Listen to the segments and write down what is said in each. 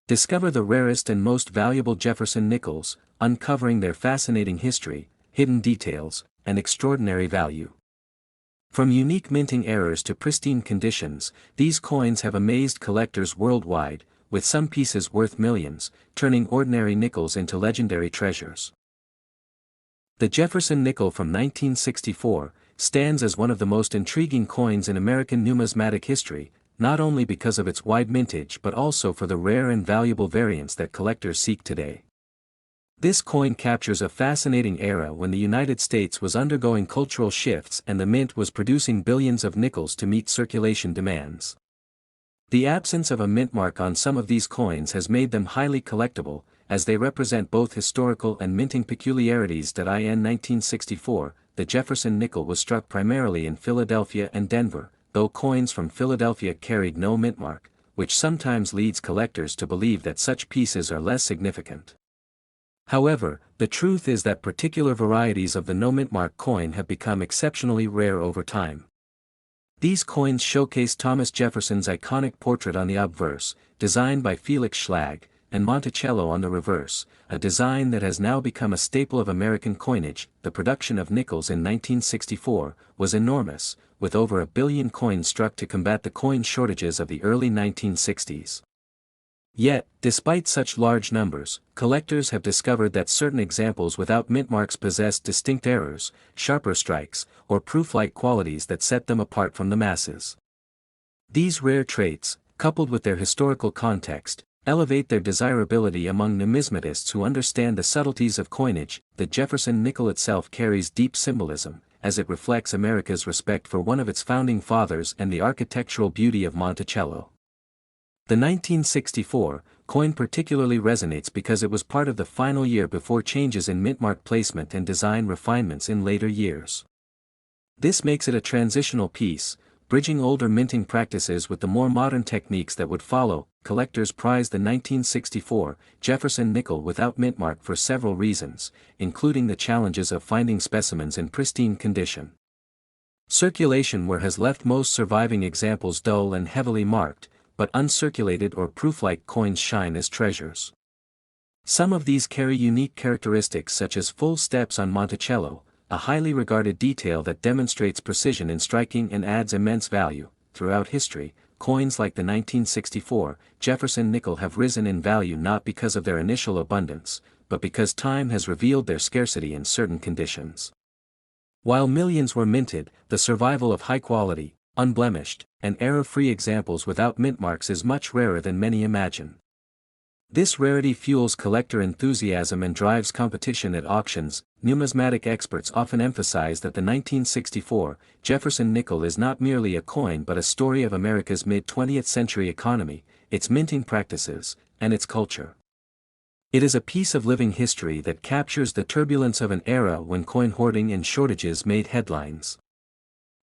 Discover the rarest and most valuable Jefferson nickels, uncovering their fascinating history, hidden details, and extraordinary value. From unique minting errors to pristine conditions, these coins have amazed collectors worldwide, with some pieces worth millions, turning ordinary nickels into legendary treasures. The Jefferson nickel from 1964 stands as one of the most intriguing coins in American numismatic history, not only because of its wide mintage but also for the rare and valuable variants that collectors seek today. This coin captures a fascinating era when the United States was undergoing cultural shifts and the mint was producing billions of nickels to meet circulation demands. The absence of a mint mark on some of these coins has made them highly collectible, as they represent both historical and minting peculiarities. In 1964, the Jefferson nickel was struck primarily in Philadelphia and Denver, though coins from Philadelphia carried no mint mark, which sometimes leads collectors to believe that such pieces are less significant. However, the truth is that particular varieties of the no mint mark coin have become exceptionally rare over time. These coins showcase Thomas Jefferson's iconic portrait on the obverse, designed by Felix Schlag, and Monticello on the reverse, a design that has now become a staple of American coinage. The production of nickels in 1964 was enormous, with over 1 billion coins struck to combat the coin shortages of the early 1960s. Yet, despite such large numbers, collectors have discovered that certain examples without mint marks possess distinct errors, sharper strikes, or proof-like qualities that set them apart from the masses. These rare traits, coupled with their historical context, elevate their desirability among numismatists who understand the subtleties of coinage. The Jefferson nickel itself carries deep symbolism, as it reflects America's respect for one of its founding fathers and the architectural beauty of Monticello. The 1964 coin particularly resonates because it was part of the final year before changes in mintmark placement and design refinements in later years. This makes it a transitional piece, bridging older minting practices with the more modern techniques that would follow. Collectors prize the 1964 Jefferson nickel without mintmark for several reasons, including the challenges of finding specimens in pristine condition. Circulation wear has left most surviving examples dull and heavily marked, but uncirculated or proof-like coins shine as treasures. Some of these carry unique characteristics such as full steps on Monticello, a highly regarded detail that demonstrates precision in striking and adds immense value. Throughout history, coins like the 1964 Jefferson nickel have risen in value not because of their initial abundance, but because time has revealed their scarcity in certain conditions. While millions were minted, the survival of high-quality, unblemished, and error-free examples without mint marks is much rarer than many imagine. This rarity fuels collector enthusiasm and drives competition at auctions. Numismatic experts often emphasize that the 1964 Jefferson nickel is not merely a coin but a story of America's mid-20th century economy, its minting practices, and its culture. It is a piece of living history that captures the turbulence of an era when coin hoarding and shortages made headlines.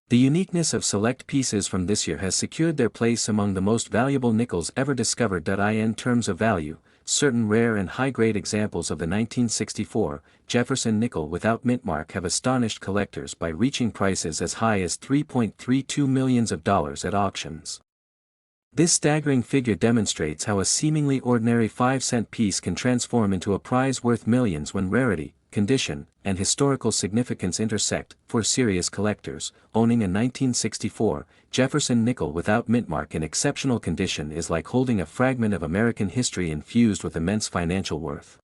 The uniqueness of select pieces from this year has secured their place among the most valuable nickels ever discovered. In terms of value, certain rare and high-grade examples of the 1964 Jefferson nickel without mint mark have astonished collectors by reaching prices as high as $3.32 million at auctions. This staggering figure demonstrates how a seemingly ordinary 5-cent piece can transform into a prize worth millions when rarity, condition, and historical significance intersect. For serious collectors, owning a 1964 Jefferson nickel without mintmark in exceptional condition is like holding a fragment of American history infused with immense financial worth.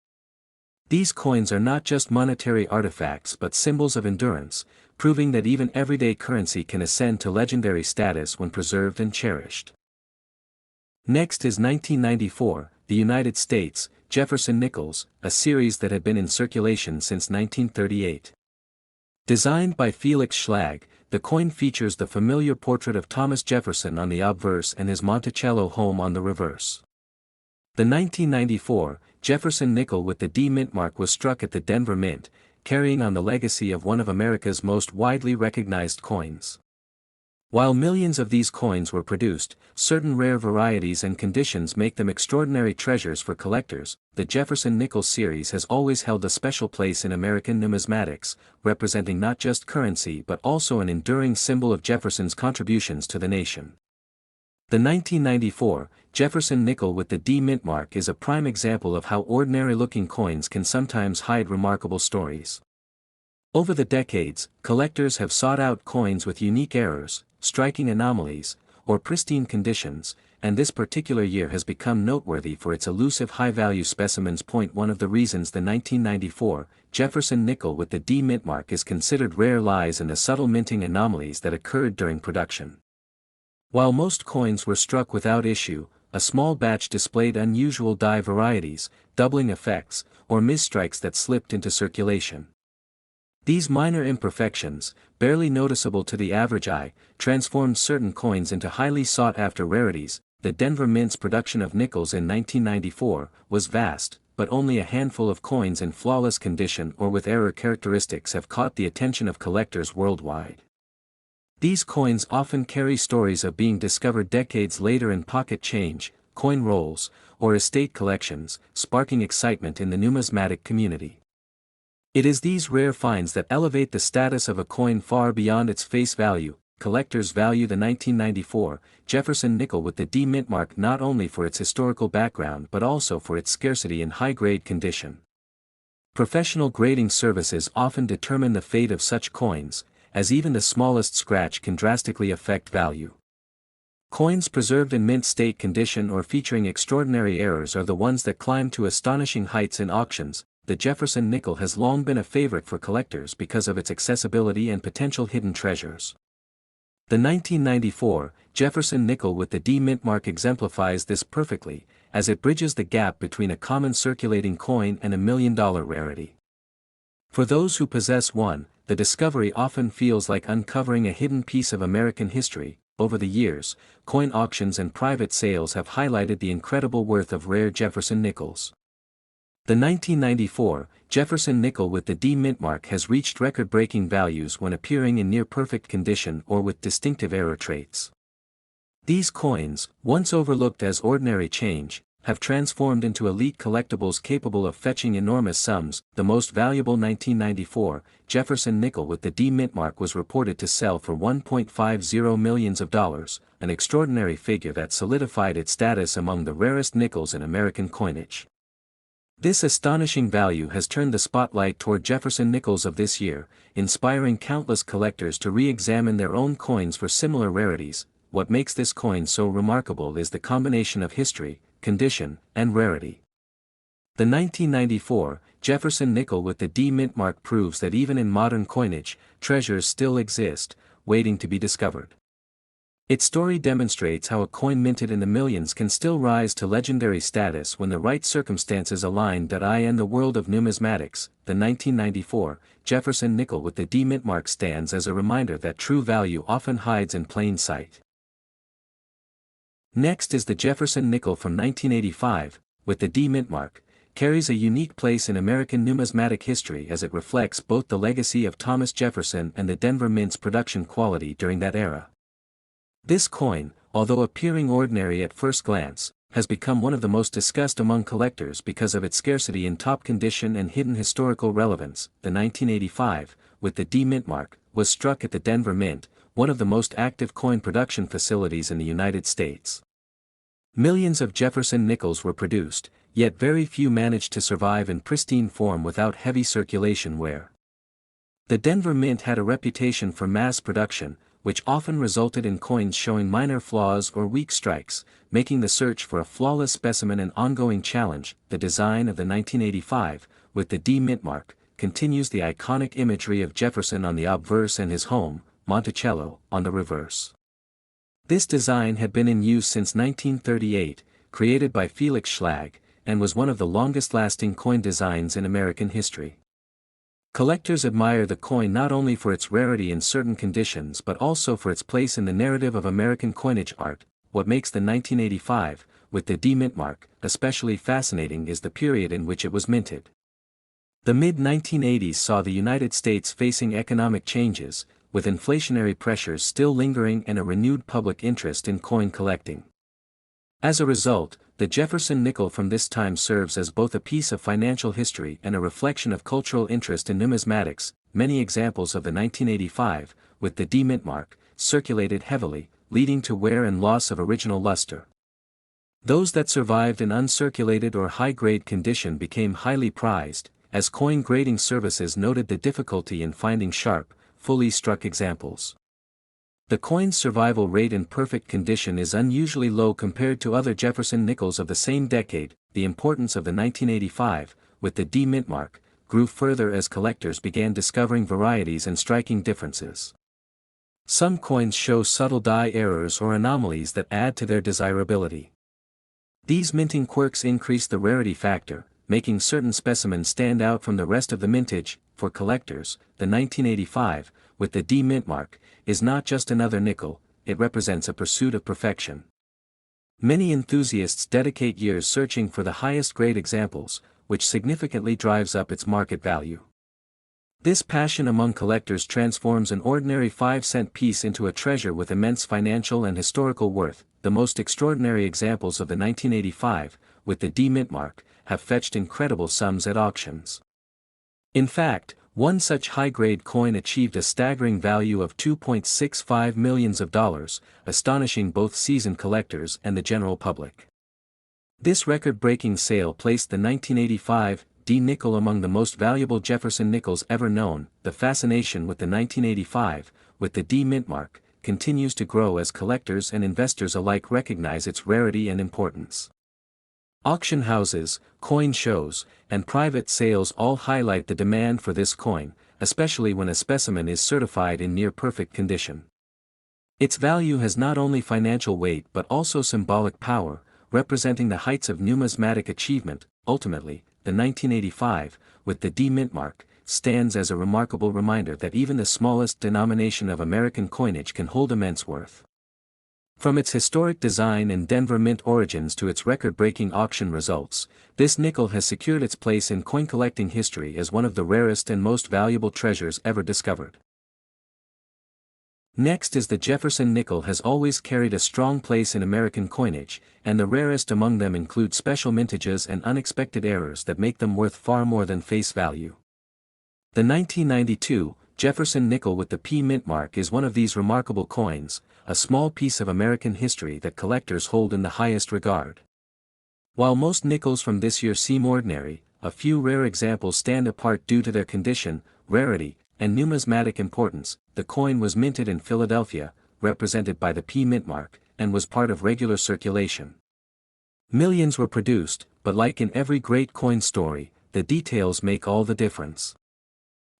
These coins are not just monetary artifacts but symbols of endurance, proving that even everyday currency can ascend to legendary status when preserved and cherished. Next is 1994, the United States Jefferson nickels, a series that had been in circulation since 1938. Designed by Felix Schlag, the coin features the familiar portrait of Thomas Jefferson on the obverse and his Monticello home on the reverse. The 1994 Jefferson nickel with the D mint mark was struck at the Denver Mint, carrying on the legacy of one of America's most widely recognized coins. While millions of these coins were produced, certain rare varieties and conditions make them extraordinary treasures for collectors. The Jefferson nickel series has always held a special place in American numismatics, representing not just currency but also an enduring symbol of Jefferson's contributions to the nation. The 1994 Jefferson nickel with the D mint mark is a prime example of how ordinary-looking coins can sometimes hide remarkable stories. Over the decades, collectors have sought out coins with unique errors, striking anomalies, or pristine conditions, and this particular year has become noteworthy for its elusive high-value specimens. One of the reasons the 1994 Jefferson nickel with the D mint mark is considered rare lies in the subtle minting anomalies that occurred during production. While most coins were struck without issue, a small batch displayed unusual die varieties, doubling effects, or misstrikes that slipped into circulation. These minor imperfections, barely noticeable to the average eye, transformed certain coins into highly sought-after rarities. The Denver Mint's production of nickels in 1994 was vast, but only a handful of coins in flawless condition or with error characteristics have caught the attention of collectors worldwide. These coins often carry stories of being discovered decades later in pocket change, coin rolls, or estate collections, sparking excitement in the numismatic community. It is these rare finds that elevate the status of a coin far beyond its face value. Collectors value the 1994 Jefferson nickel with the D mint mark not only for its historical background but also for its scarcity and high-grade condition. Professional grading services often determine the fate of such coins, as even the smallest scratch can drastically affect value. Coins preserved in mint state condition or featuring extraordinary errors are the ones that climb to astonishing heights in auctions. The Jefferson nickel has long been a favorite for collectors because of its accessibility and potential hidden treasures. The 1994 Jefferson nickel with the D mint mark exemplifies this perfectly, as it bridges the gap between a common circulating coin and a million-dollar rarity. For those who possess one, the discovery often feels like uncovering a hidden piece of American history. Over the years, coin auctions and private sales have highlighted the incredible worth of rare Jefferson nickels. The 1994 Jefferson nickel with the D mint mark has reached record-breaking values when appearing in near-perfect condition or with distinctive error traits. These coins, once overlooked as ordinary change, have transformed into elite collectibles capable of fetching enormous sums. The most valuable 1994 Jefferson nickel with the D mint mark was reported to sell for $1.50 million, an extraordinary figure that solidified its status among the rarest nickels in American coinage. This astonishing value has turned the spotlight toward Jefferson nickels of this year, inspiring countless collectors to re-examine their own coins for similar rarities. What makes this coin so remarkable is the combination of history, condition, and rarity. The 1994 Jefferson nickel with the D mint mark proves that even in modern coinage, treasures still exist, waiting to be discovered. Its story demonstrates how a coin minted in the millions can still rise to legendary status when the right circumstances align. In the world of numismatics, the 1994 Jefferson nickel with the D mint mark stands as a reminder that true value often hides in plain sight. Next is the Jefferson nickel from 1985, with the D mint mark, carries a unique place in American numismatic history as it reflects both the legacy of Thomas Jefferson and the Denver Mint's production quality during that era. This coin, although appearing ordinary at first glance, has become one of the most discussed among collectors because of its scarcity in top condition and hidden historical relevance. The 1985, with the D mint mark, was struck at the Denver Mint, one of the most active coin production facilities in the United States. Millions of Jefferson nickels were produced, yet very few managed to survive in pristine form without heavy circulation wear. The Denver Mint had a reputation for mass production, which often resulted in coins showing minor flaws or weak strikes, making the search for a flawless specimen an ongoing challenge. The design of the 1985, with the D mint mark, continues the iconic imagery of Jefferson on the obverse and his home, Monticello, on the reverse. This design had been in use since 1938, created by Felix Schlag, and was one of the longest-lasting coin designs in American history. Collectors admire the coin not only for its rarity in certain conditions but also for its place in the narrative of American coinage art. What makes the 1985, with the D mint mark, especially fascinating is the period in which it was minted. The mid-1980s saw the United States facing economic changes, with inflationary pressures still lingering and a renewed public interest in coin collecting. As a result, the Jefferson nickel from this time serves as both a piece of financial history and a reflection of cultural interest in numismatics. Many examples of the 1985, with the D mint mark, circulated heavily, leading to wear and loss of original luster. Those that survived in uncirculated or high-grade condition became highly prized, as coin grading services noted the difficulty in finding sharp, fully struck examples. The coin's survival rate in perfect condition is unusually low compared to other Jefferson nickels of the same decade. The importance of the 1985, with the D mint mark, grew further as collectors began discovering varieties and striking differences. Some coins show subtle die errors or anomalies that add to their desirability. These minting quirks increase the rarity factor, making certain specimens stand out from the rest of the mintage. For collectors, the 1985, with the D mint mark, is not just another nickel, it represents a pursuit of perfection. Many enthusiasts dedicate years searching for the highest grade examples, which significantly drives up its market value. This passion among collectors transforms an ordinary 5-cent piece into a treasure with immense financial and historical worth. The most extraordinary examples of the 1985, with the D mint mark, have fetched incredible sums at auctions. In fact, one such high-grade coin achieved a staggering value of $2.65 million, astonishing both seasoned collectors and the general public. This record-breaking sale placed the 1985 D nickel among the most valuable Jefferson nickels ever known. The fascination with the 1985, with the D mint mark, continues to grow as collectors and investors alike recognize its rarity and importance. Auction houses, coin shows, and private sales all highlight the demand for this coin, especially when a specimen is certified in near-perfect condition. Its value has not only financial weight but also symbolic power, representing the heights of numismatic achievement. Ultimately, the 1985, with the D mint mark, stands as a remarkable reminder that even the smallest denomination of American coinage can hold immense worth. From its historic design and Denver Mint origins to its record-breaking auction results, this nickel has secured its place in coin collecting history as one of the rarest and most valuable treasures ever discovered. Next is the Jefferson nickel has always carried a strong place in American coinage, and the rarest among them include special mintages and unexpected errors that make them worth far more than face value. The 1992 Jefferson nickel with the P mint mark is one of these remarkable coins, a small piece of American history that collectors hold in the highest regard. While most nickels from this year seem ordinary, a few rare examples stand apart due to their condition, rarity, and numismatic importance. The coin was minted in Philadelphia, represented by the P mint mark, and was part of regular circulation. Millions were produced, but like in every great coin story, the details make all the difference.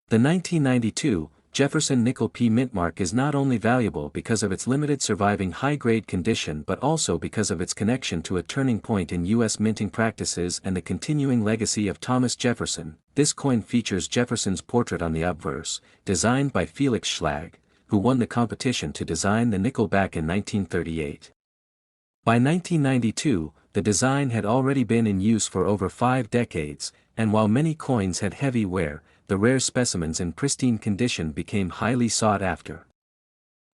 The 1992 Jefferson nickel P mint mark is not only valuable because of its limited surviving high-grade condition but also because of its connection to a turning point in U.S. minting practices and the continuing legacy of Thomas Jefferson. This coin features Jefferson's portrait on the obverse, designed by Felix Schlag, who won the competition to design the nickel back in 1938. By 1992, the design had already been in use for over 5 decades, and while many coins had heavy wear, the rare specimens in pristine condition became highly sought after.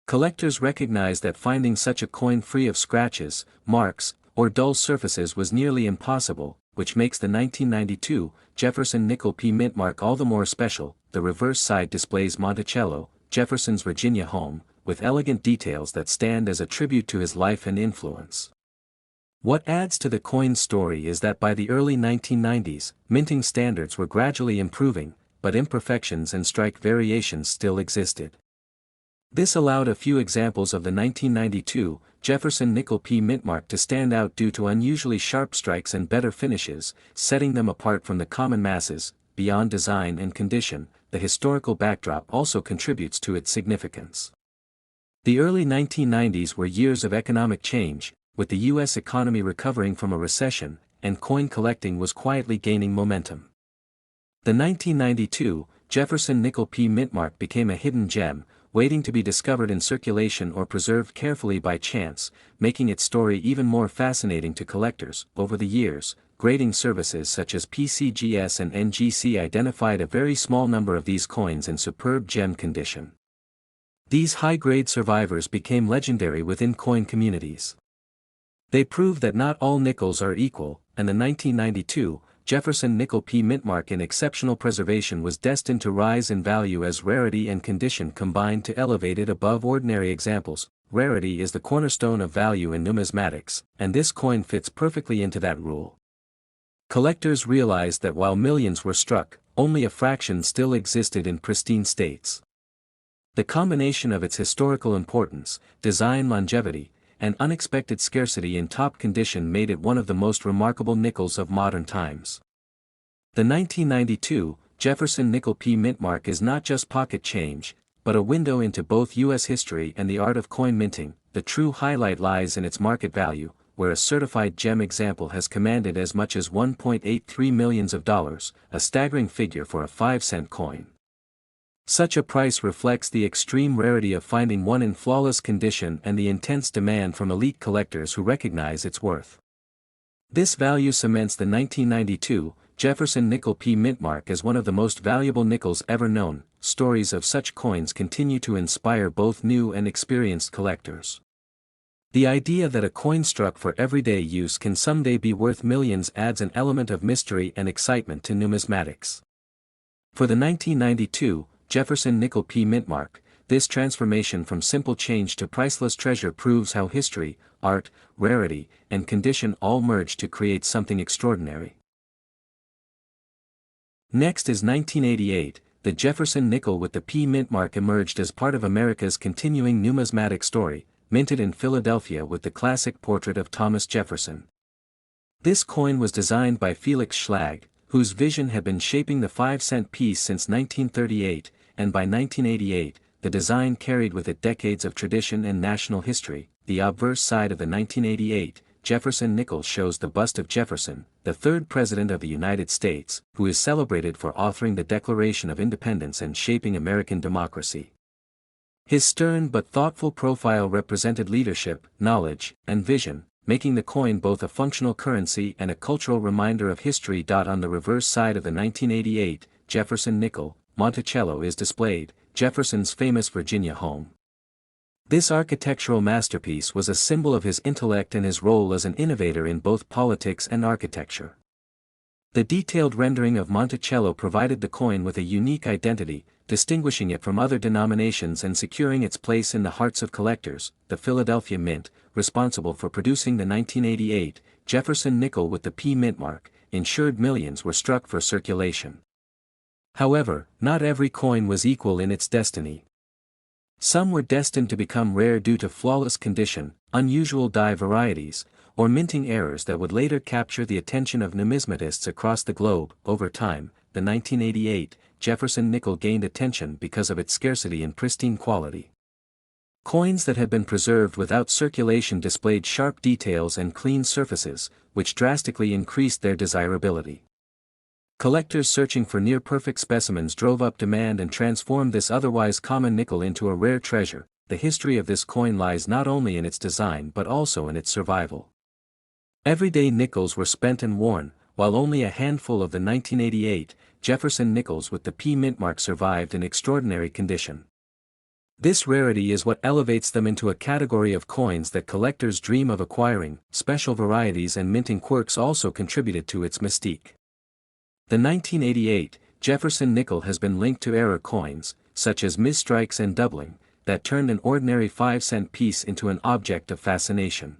Collectors recognized that finding such a coin free of scratches, marks, or dull surfaces was nearly impossible, which makes the 1992 Jefferson nickel P mint mark all the more special. The reverse side displays Monticello, Jefferson's Virginia home, with elegant details that stand as a tribute to his life and influence. What adds to the coin's story is that by the early 1990s, minting standards were gradually improving, but imperfections and strike variations still existed. This allowed a few examples of the 1992 Jefferson nickel P mint mark to stand out due to unusually sharp strikes and better finishes, setting them apart from the common masses. Beyond design and condition, the historical backdrop also contributes to its significance. The early 1990s were years of economic change, with the U.S. economy recovering from a recession, and coin collecting was quietly gaining momentum. The 1992 Jefferson nickel P mint mark became a hidden gem, waiting to be discovered in circulation or preserved carefully by chance, making its story even more fascinating to collectors. Over the years, grading services such as PCGS and NGC identified a very small number of these coins in superb gem condition. These high-grade survivors became legendary within coin communities. They prove that not all nickels are equal, and the 1992 Jefferson nickel P mint mark in exceptional preservation was destined to rise in value as rarity and condition combined to elevate it above ordinary examples. rarity is the cornerstone of value in numismatics, and this coin fits perfectly into that rule. Collectors realized that while millions were struck, only a fraction still existed in pristine states. The combination of its historical importance, design longevity, and unexpected scarcity in top condition made it one of the most remarkable nickels of modern times. The 1992 Jefferson Nickel P mint mark is not just pocket change, but a window into both U.S. history and the art of coin minting. The true highlight lies in its market value, where a certified gem example has commanded as much as $1.83 million, a staggering figure for a 5-cent coin. Such a price reflects the extreme rarity of finding one in flawless condition and the intense demand from elite collectors who recognize its worth. This value cements the 1992 Jefferson Nickel P mint mark as one of the most valuable nickels ever known. Stories of such coins continue to inspire both new and experienced collectors. The idea that a coin struck for everyday use can someday be worth millions adds an element of mystery and excitement to numismatics. For the 1992 Jefferson Nickel P mint mark, this transformation from simple change to priceless treasure proves how history, art, rarity, and condition all merge to create something extraordinary. Next is 1988, the Jefferson nickel with the P mint mark emerged as part of America's continuing numismatic story, minted in Philadelphia with the classic portrait of Thomas Jefferson. This coin was designed by Felix Schlag, whose vision had been shaping the 5-cent piece since 1938, and by 1988, the design carried with it decades of tradition and national history. The obverse side of the 1988 Jefferson nickel shows the bust of Jefferson, the third President of the United States, who is celebrated for authoring the Declaration of Independence and shaping American democracy. His stern but thoughtful profile represented leadership, knowledge, and vision, making the coin both a functional currency and a cultural reminder of history. On the reverse side of the 1988 Jefferson nickel, Monticello is displayed, Jefferson's famous Virginia home. This architectural masterpiece was a symbol of his intellect and his role as an innovator in both politics and architecture. The detailed rendering of Monticello provided the coin with a unique identity, distinguishing it from other denominations and securing its place in the hearts of collectors. The Philadelphia Mint, responsible for producing the 1988 Jefferson nickel with the P mint mark, ensured millions were struck for circulation. However, not every coin was equal in its destiny. Some were destined to become rare due to flawless condition, unusual die varieties, or minting errors that would later capture the attention of numismatists across the globe. Over time, the 1988 Jefferson nickel gained attention because of its scarcity and pristine quality. Coins that had been preserved without circulation displayed sharp details and clean surfaces, which drastically increased their desirability. Collectors searching for near-perfect specimens drove up demand and transformed this otherwise common nickel into a rare treasure. The history of this coin lies not only in its design but also in its survival. Everyday nickels were spent and worn, while only a handful of the 1988 Jefferson nickels with the P mint mark survived in extraordinary condition. This rarity is what elevates them into a category of coins that collectors dream of acquiring. Special varieties and minting quirks also contributed to its mystique. The 1988 Jefferson nickel has been linked to error coins, such as misstrikes and doubling, that turned an ordinary 5-cent piece into an object of fascination.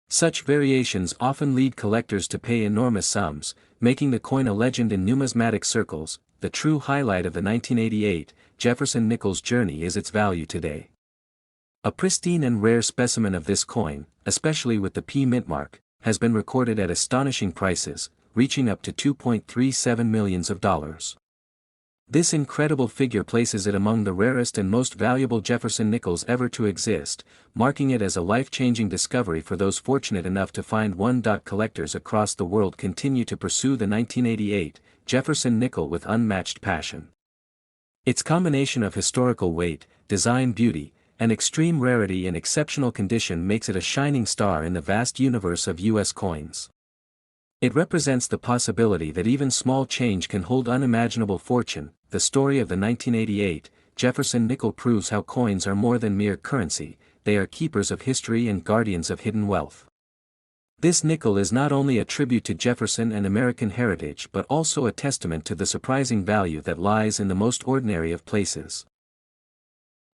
Such variations often lead collectors to pay enormous sums, making the coin a legend in numismatic circles. The true highlight of the 1988 Jefferson nickel's journey is its value today. A pristine and rare specimen of this coin, especially with the P mint mark, has been recorded at astonishing prices, reaching up to $2.37 million. This incredible figure places it among the rarest and most valuable Jefferson nickels ever to exist, marking it as a life-changing discovery for those fortunate enough to find one. Collectors across the world continue to pursue the 1988 Jefferson nickel with unmatched passion. Its combination of historical weight, design beauty, and extreme rarity in exceptional condition makes it a shining star in the vast universe of U.S. coins. It represents the possibility that even small change can hold unimaginable fortune. The story of the 1988 Jefferson nickel proves how coins are more than mere currency, they are keepers of history and guardians of hidden wealth. This nickel is not only a tribute to Jefferson and American heritage but also a testament to the surprising value that lies in the most ordinary of places.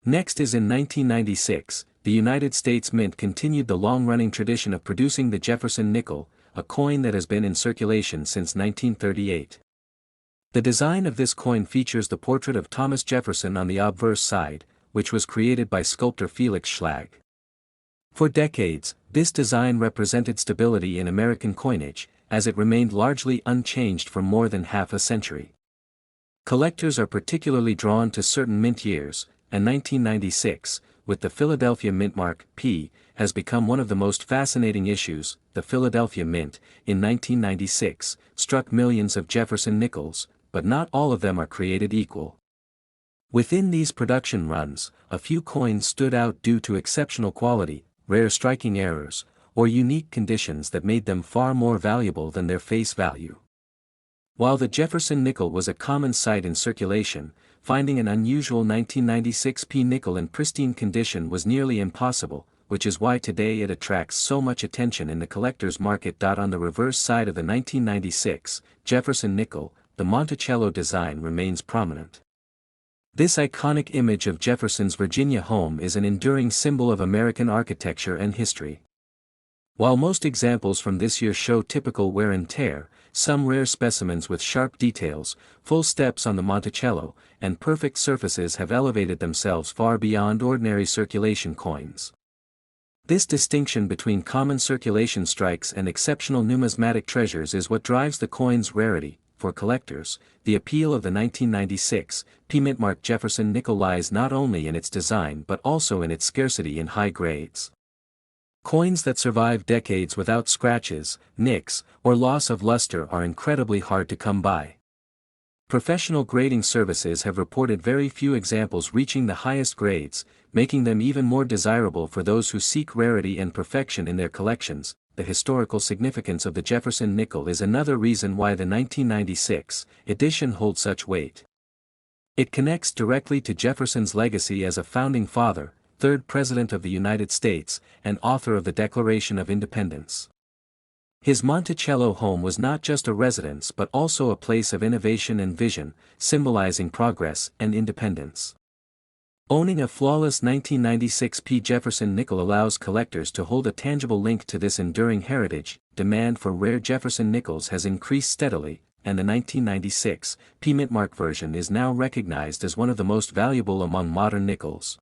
Next is in 1996, the United States Mint continued the long-running tradition of producing the Jefferson nickel, a coin that has been in circulation since 1938. The design of this coin features the portrait of Thomas Jefferson on the obverse side, which was created by sculptor Felix Schlag. For decades, this design represented stability in American coinage, as it remained largely unchanged for more than half a century. Collectors are particularly drawn to certain mint years, and 1996, with the Philadelphia Mint mark, P, has become one of the most fascinating issues. The Philadelphia Mint, in 1996, struck millions of Jefferson nickels, but not all of them are created equal. Within these production runs, a few coins stood out due to exceptional quality, rare striking errors, or unique conditions that made them far more valuable than their face value. While the Jefferson nickel was a common sight in circulation, finding an unusual 1996 P nickel in pristine condition was nearly impossible, which is why today it attracts so much attention in the collector's market. On the reverse side of the 1996 Jefferson nickel, the Monticello design remains prominent. This iconic image of Jefferson's Virginia home is an enduring symbol of American architecture and history. While most examples from this year show typical wear and tear, some rare specimens with sharp details, full steps on the Monticello, and perfect surfaces have elevated themselves far beyond ordinary circulation coins. This distinction between common circulation strikes and exceptional numismatic treasures is what drives the coin's rarity. For collectors, the appeal of the 1996 P mint-marked Jefferson nickel lies not only in its design but also in its scarcity in high grades. Coins that survive decades without scratches, nicks, or loss of luster are incredibly hard to come by. Professional grading services have reported very few examples reaching the highest grades, making them even more desirable for those who seek rarity and perfection in their collections. The historical significance of the Jefferson nickel is another reason why the 1996 edition holds such weight. It connects directly to Jefferson's legacy as a founding father, third President of the United States, and author of the Declaration of Independence. His Monticello home was not just a residence but also a place of innovation and vision, symbolizing progress and independence. Owning a flawless 1996 P Jefferson nickel allows collectors to hold a tangible link to this enduring heritage. Demand for rare Jefferson nickels has increased steadily, and the 1996 P mint-mark version is now recognized as one of the most valuable among modern nickels.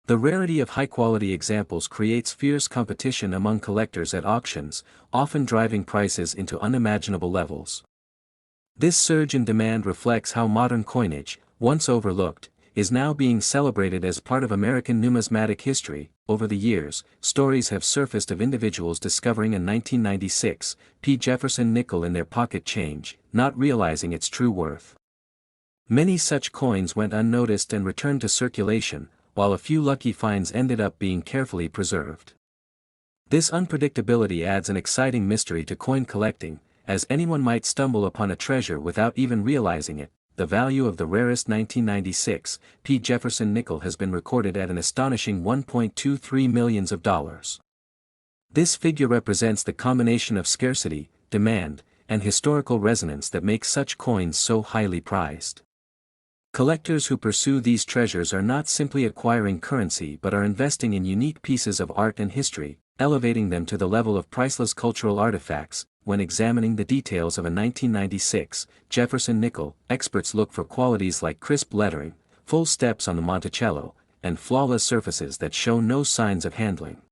The rarity of high-quality examples creates fierce competition among collectors at auctions, often driving prices into unimaginable levels. This surge in demand reflects how modern coinage, once overlooked, is now being celebrated as part of American numismatic history. Over the years, stories have surfaced of individuals discovering a 1996 P Jefferson nickel in their pocket change, not realizing its true worth. Many such coins went unnoticed and returned to circulation, while a few lucky finds ended up being carefully preserved. This unpredictability adds an exciting mystery to coin collecting, as anyone might stumble upon a treasure without even realizing it. The value of the rarest 1996 P Jefferson nickel has been recorded at an astonishing $1.23 million. This figure represents the combination of scarcity, demand, and historical resonance that makes such coins so highly prized. Collectors who pursue these treasures are not simply acquiring currency but are investing in unique pieces of art and history, elevating them to the level of priceless cultural artifacts. When examining the details of a 1996 Jefferson nickel, experts look for qualities like crisp lettering, full steps on the Monticello, and flawless surfaces that show no signs of handling.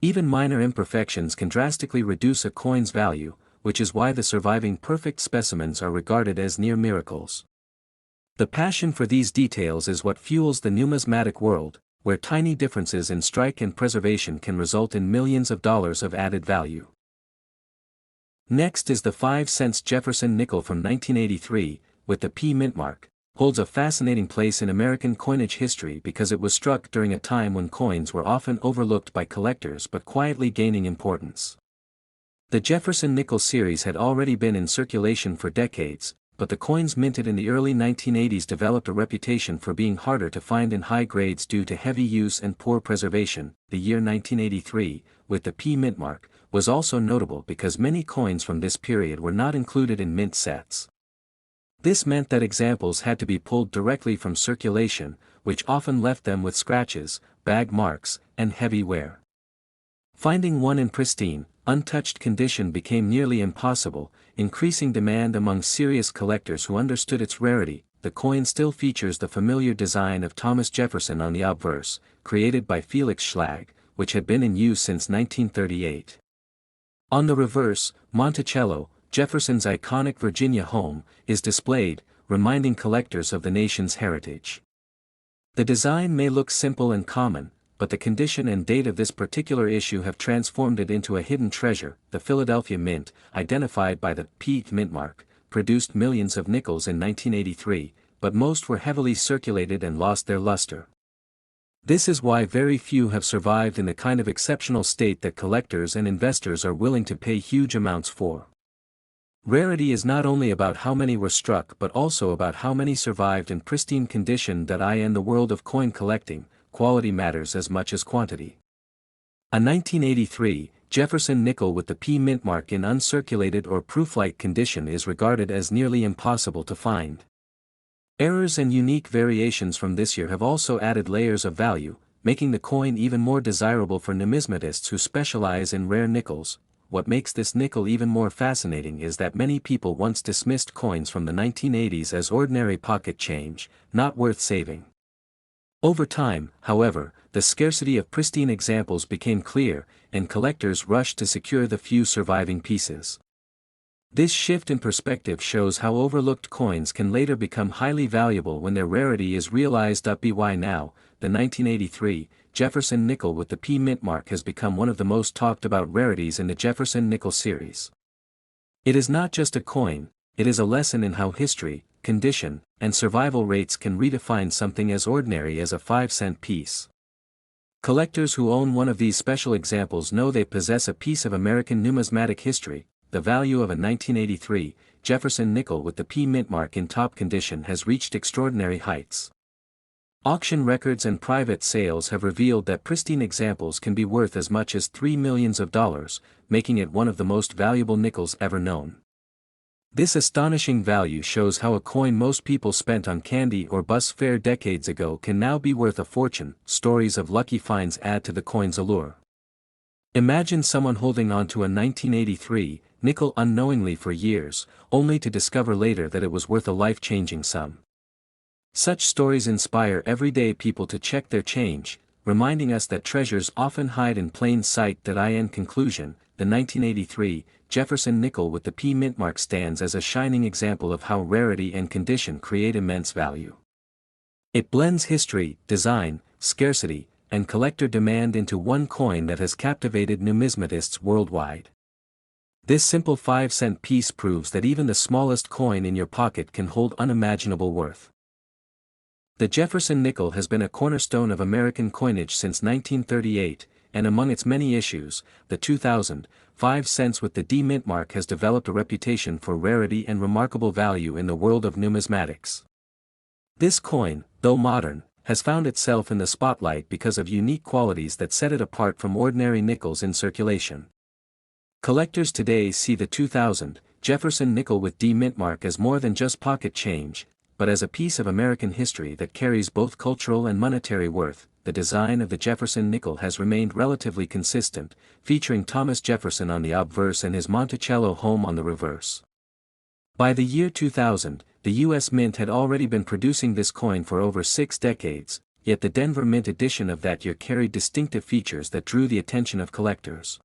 Even minor imperfections can drastically reduce a coin's value, which is why the surviving perfect specimens are regarded as near miracles. The passion for these details is what fuels the numismatic world, where tiny differences in strike and preservation can result in millions of dollars of added value. Next is the 5-cent Jefferson nickel from 1983, with the P mint mark, holds a fascinating place in American coinage history because it was struck during a time when coins were often overlooked by collectors but quietly gaining importance. The Jefferson nickel series had already been in circulation for decades, but the coins minted in the early 1980s developed a reputation for being harder to find in high grades due to heavy use and poor preservation. The year 1983, with the P mint mark, was also notable because many coins from this period were not included in mint sets. This meant that examples had to be pulled directly from circulation, which often left them with scratches, bag marks, and heavy wear. Finding one in pristine, untouched condition became nearly impossible, increasing demand among serious collectors who understood its rarity. The coin still features the familiar design of Thomas Jefferson on the obverse, created by Felix Schlag, which had been in use since 1938. On the reverse, Monticello, Jefferson's iconic Virginia home, is displayed, reminding collectors of the nation's heritage. The design may look simple and common, but the condition and date of this particular issue have transformed it into a hidden treasure. The Philadelphia Mint, identified by the P mint mark, produced millions of nickels in 1983, but most were heavily circulated and lost their luster. This is why very few have survived in the kind of exceptional state that collectors and investors are willing to pay huge amounts for. Rarity is not only about how many were struck but also about how many survived in pristine condition. In the world of coin collecting, quality matters as much as quantity. A 1983 Jefferson nickel with the P mint mark in uncirculated or proof-like condition is regarded as nearly impossible to find. Errors and unique variations from this year have also added layers of value, making the coin even more desirable for numismatists who specialize in rare nickels. What makes this nickel even more fascinating is that many people once dismissed coins from the 1980s as ordinary pocket change, not worth saving. Over time, however, the scarcity of pristine examples became clear, and collectors rushed to secure the few surviving pieces. This shift in perspective shows how overlooked coins can later become highly valuable when their rarity is realized. By now, the 1983 Jefferson nickel with the P mint mark has become one of the most talked about rarities in the Jefferson nickel series. It is not just a coin, it is a lesson in how history, condition, and survival rates can redefine something as ordinary as a 5-cent piece. Collectors who own one of these special examples know they possess a piece of American numismatic history. The value of a 1983 Jefferson nickel with the P mint mark in top condition has reached extraordinary heights. Auction records and private sales have revealed that pristine examples can be worth as much as $3 million, making it one of the most valuable nickels ever known. This astonishing value shows how a coin most people spent on candy or bus fare decades ago can now be worth a fortune. Stories of lucky finds add to the coin's allure. Imagine someone holding on to a 1983 nickel unknowingly for years, only to discover later that it was worth a life-changing sum. Such stories inspire everyday people to check their change, reminding us that treasures often hide in plain sight. In conclusion, the 1983 Jefferson nickel with the P mint mark stands as a shining example of how rarity and condition create immense value. It blends history, design, scarcity, and collector demand into one coin that has captivated numismatists worldwide. This simple 5-cent piece proves that even the smallest coin in your pocket can hold unimaginable worth. The Jefferson nickel has been a cornerstone of American coinage since 1938, and among its many issues, the 2000 5 cents with the D mint mark has developed a reputation for rarity and remarkable value in the world of numismatics. This coin, though modern, has found itself in the spotlight because of unique qualities that set it apart from ordinary nickels in circulation. Collectors today see the 2000 Jefferson nickel with D mint mark as more than just pocket change, but as a piece of American history that carries both cultural and monetary worth. The design of the Jefferson nickel has remained relatively consistent, featuring Thomas Jefferson on the obverse and his Monticello home on the reverse. By the year 2000, the U.S. Mint had already been producing this coin for over 6 decades, yet the Denver Mint edition of that year carried distinctive features that drew the attention of collectors.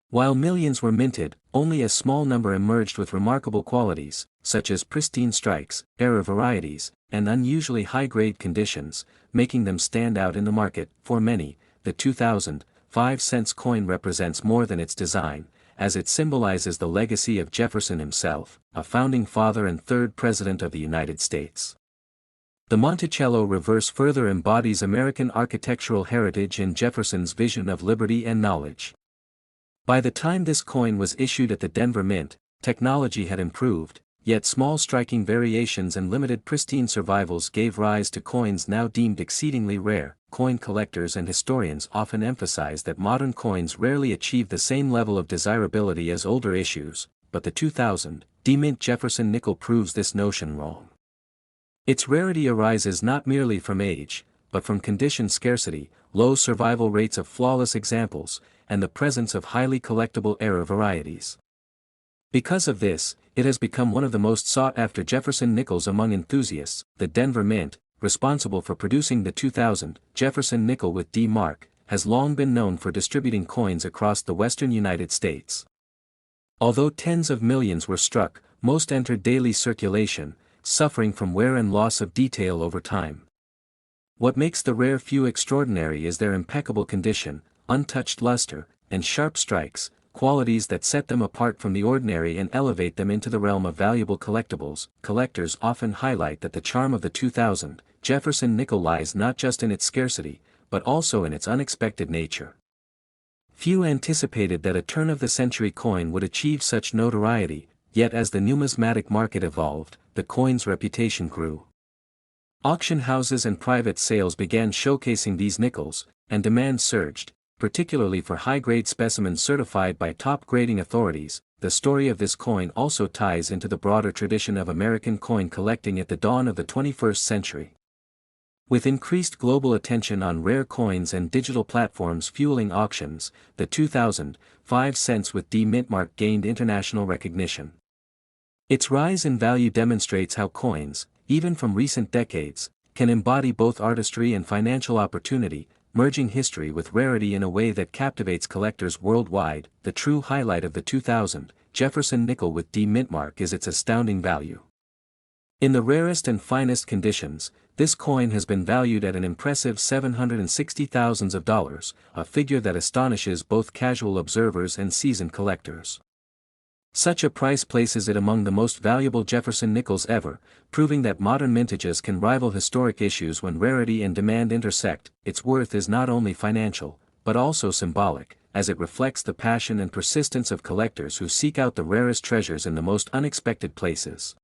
While millions were minted, only a small number emerged with remarkable qualities, such as pristine strikes, error varieties, and unusually high-grade conditions, making them stand out in the market. For many, the 2000 5 cents coin represents more than its design, as it symbolizes the legacy of Jefferson himself, a founding father and third president of the United States. The Monticello reverse further embodies American architectural heritage and Jefferson's vision of liberty and knowledge. By the time this coin was issued at the Denver Mint, technology had improved, yet small striking variations and limited pristine survivals gave rise to coins now deemed exceedingly rare. Coin collectors and historians often emphasize that modern coins rarely achieve the same level of desirability as older issues, but the 2000 D-Mint Jefferson nickel proves this notion wrong. Its rarity arises not merely from age, but from condition scarcity. low survival rates of flawless examples, and the presence of highly collectible error varieties. Because of this, it has become one of the most sought-after Jefferson nickels among enthusiasts. The Denver Mint, responsible for producing the 2000 Jefferson nickel with D mark, has long been known for distributing coins across the western United States. Although tens of millions were struck, most entered daily circulation, suffering from wear and loss of detail over time. What makes the rare few extraordinary is their impeccable condition, untouched luster, and sharp strikes, qualities that set them apart from the ordinary and elevate them into the realm of valuable collectibles. Collectors often highlight that the charm of the 2000 Jefferson nickel lies not just in its scarcity, but also in its unexpected nature. Few anticipated that a turn-of-the-century coin would achieve such notoriety, yet as the numismatic market evolved, the coin's reputation grew. Auction houses and private sales began showcasing these nickels, and demand surged, particularly for high-grade specimens certified by top grading authorities. The story of this coin also ties into the broader tradition of American coin collecting at the dawn of the 21st century. With increased global attention on rare coins and digital platforms fueling auctions, the 2000 5 cents with D mint mark gained international recognition. Its rise in value demonstrates how coins, even from recent decades, can embody both artistry and financial opportunity, merging history with rarity in a way that captivates collectors worldwide. The true highlight of the 2000 Jefferson nickel with D mint mark is its astounding value. In the rarest and finest conditions, this coin has been valued at an impressive $760,000, a figure that astonishes both casual observers and seasoned collectors. Such a price places it among the most valuable Jefferson nickels ever, proving that modern mintages can rival historic issues when rarity and demand intersect. Its worth is not only financial, but also symbolic, as it reflects the passion and persistence of collectors who seek out the rarest treasures in the most unexpected places.